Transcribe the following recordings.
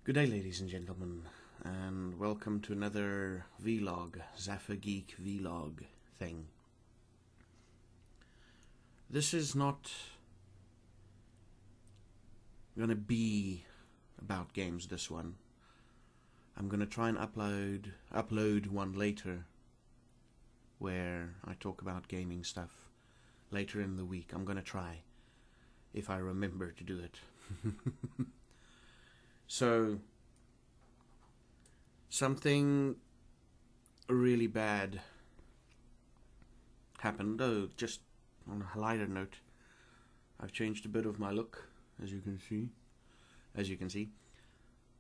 Good day, ladies and gentlemen, and welcome to another vlog, ZaffaVLOG thing. This is not gonna be about games, this one. I'm gonna try and upload one later where I talk about gaming stuff later in the week. I'm gonna try, if I remember to do it. So, something really bad happened. Oh, just on a lighter note, I've changed a bit of my look, as you can see.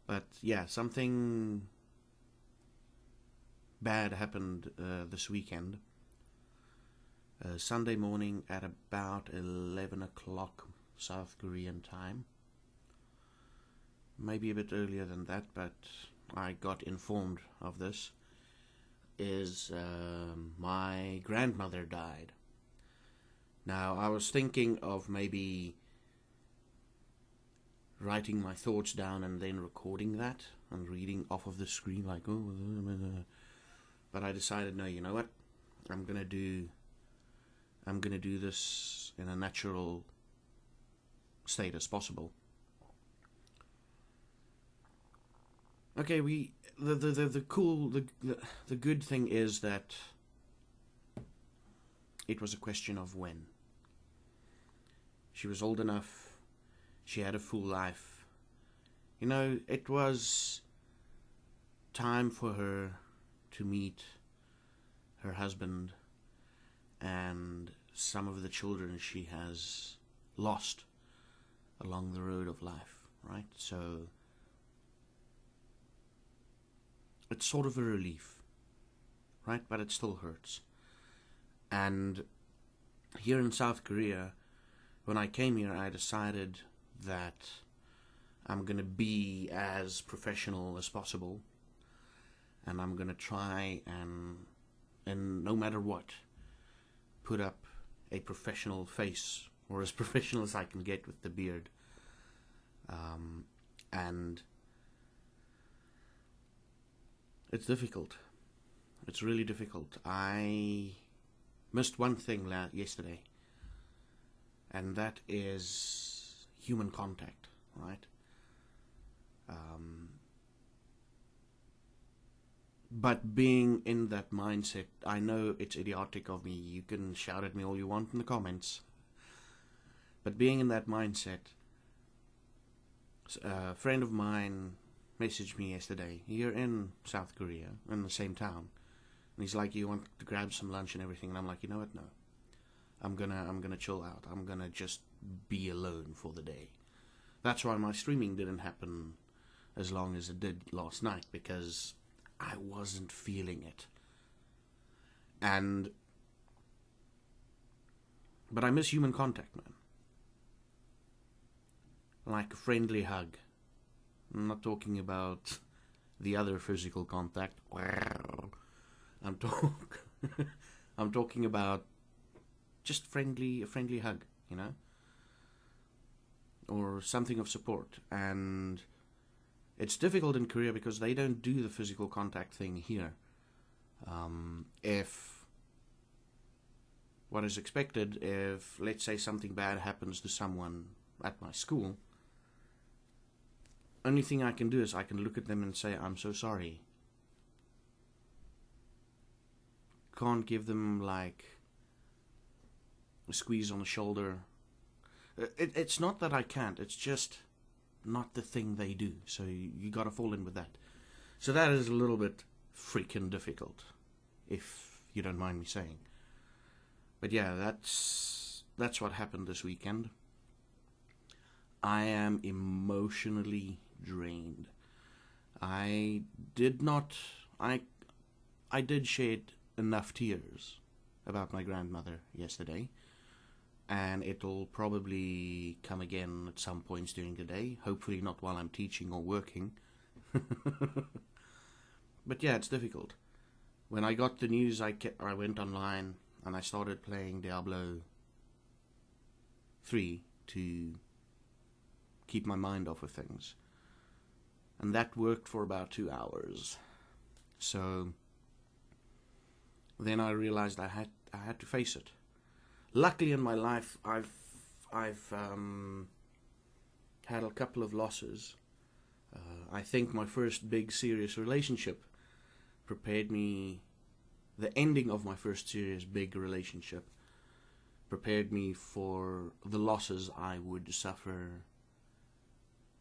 But yeah, something bad happened this weekend. Sunday morning at about 11 o'clock South Korean time. Maybe a bit earlier than that, but I got informed of this. My grandmother died. Now, I was thinking of maybe writing my thoughts down and then recording that and reading off of the screen like, but I decided, no, you know what? I'm gonna do this in a natural state as possible. Okay, the good thing is that it was a question of when. She was old enough, she had a full life. You know, it was time for her to meet her husband and some of the children she has lost along the road of life, right? So it's sort of a relief, right? But it still hurts. And here in South Korea, when I came here, I decided that I'm going to be as professional as possible. And I'm going to try and no matter what, put up a professional face, or as professional as I can get with the beard. And it's difficult. It's really difficult. I missed one thing yesterday, and that is human contact, right? But being in that mindset, I know it's idiotic of me. You can shout at me all you want in the comments. But being in that mindset, a friend of mine messaged me yesterday, here in South Korea, in the same town, and he's like, you want to grab some lunch and everything, and I'm like, you know what, no, I'm gonna chill out, I'm gonna just be alone for the day. That's why my streaming didn't happen as long as it did last night, because I wasn't feeling it. But I miss human contact, man. Like a friendly hug. I'm not talking about the other physical contact. I'm talking about just a friendly hug, you know, or something of support. And it's difficult in Korea because they don't do the physical contact thing here. If what is expected, if let's say something bad happens to someone at my school, only thing I can do is I can look at them and say, I'm so sorry. Can't give them like a squeeze on the shoulder. It's not that I can't, it's just not the thing they do. So you gotta fall in with that. So that is a little bit freaking difficult, if you don't mind me saying. But yeah, that's what happened this weekend. I am emotionally drained. I did shed enough tears about my grandmother yesterday, and it'll probably come again at some points during the day, hopefully not while I'm teaching or working. But yeah, it's difficult. When I got the news, I went online and I started playing Diablo 3 to keep my mind off of things. And that worked for about 2 hours. So then I realized I had to face it. Luckily in my life, I've had a couple of losses. I think my first big serious relationship prepared me. The ending of my first serious big relationship prepared me for the losses I would suffer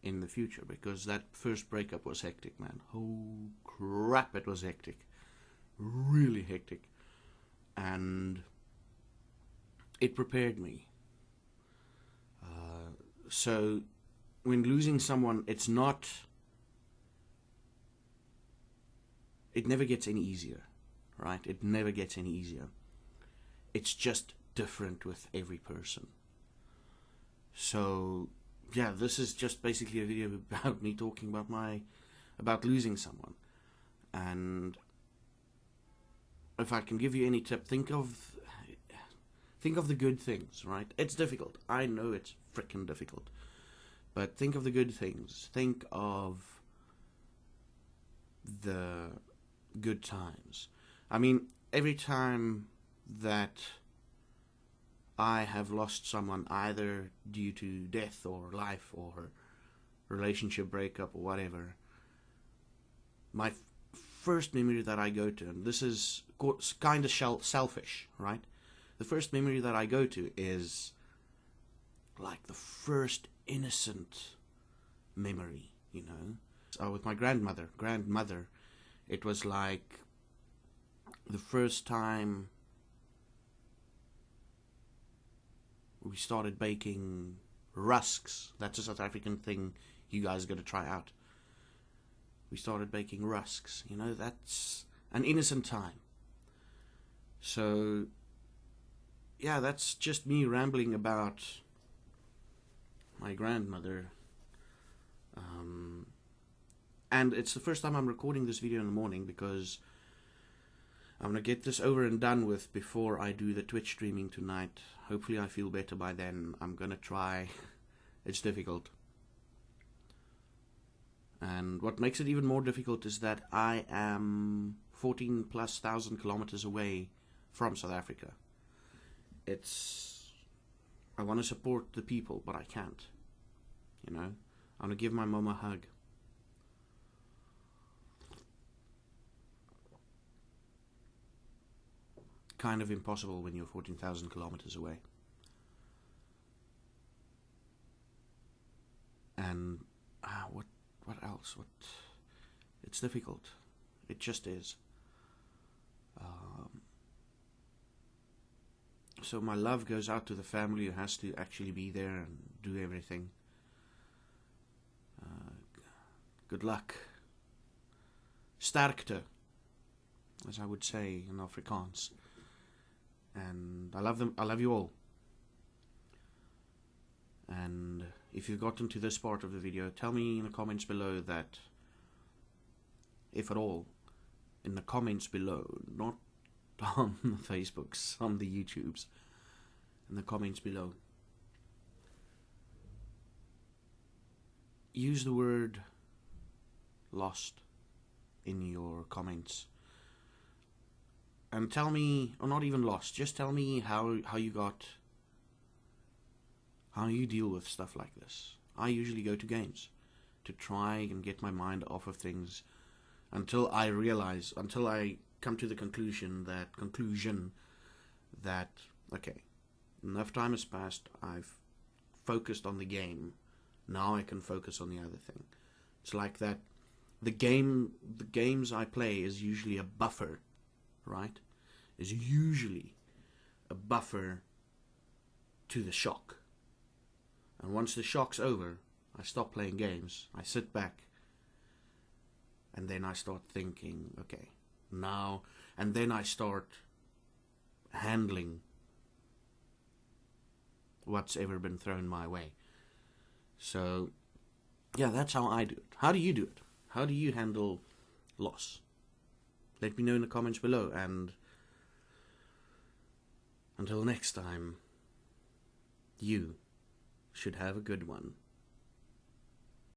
in the future, because that first breakup was hectic, man. Oh crap, it was hectic. Really hectic. And it prepared me. So when losing someone, it never gets any easier, right? It never gets any easier. It's just different with every person. So yeah, this is just basically a video about me talking about losing someone. And if I can give you any tip, think of the good things, right? It's difficult. I know it's freaking difficult. But think of the good things. Think of the good times. I mean, every time that I have lost someone, either due to death or life or relationship breakup or whatever, my first memory that I go to, and this is kind of selfish, right? The first memory that I go to is like the first innocent memory, you know. With my grandmother, it was like the first time we started baking rusks. That's a South African thing you guys got to try out. We started baking rusks, you know. That's an innocent time. So yeah, that's just me rambling about my grandmother. And it's the first time I'm recording this video in the morning, because I'm going to get this over and done with before I do the Twitch streaming tonight. Hopefully I feel better by then. I'm going to try. It's difficult. And what makes it even more difficult is that I am 14,000+ kilometers away from South Africa. I want to support the people, but I can't. You know, I'm going to give my mom a hug. Kind of impossible when you're 14,000 kilometers away. And what else? It's difficult. It just is. So my love goes out to the family who has to actually be there and do everything. Good luck. Sterkte, as I would say in Afrikaans. And I love them. I love you all. And if you've gotten to this part of the video, tell me in the comments below that, if at all, in the comments below, not on the Facebooks, on the YouTubes, in the comments below, use the word lost in your comments. And tell me, or not even lost, just tell me how you deal with stuff like this. I usually go to games to try and get my mind off of things until I come to the conclusion that okay, enough time has passed, I've focused on the game, now I can focus on the other thing. It's like that. The games I play is usually a buffer, right? Is usually a buffer to the shock. And once the shock's over, I stop playing games, I sit back, and then I start thinking, okay, now, and then I start handling what's ever been thrown my way. So yeah, that's how I do it. How do you do it? How do you handle loss? Let me know in the comments below, and until next time, you should have a good one.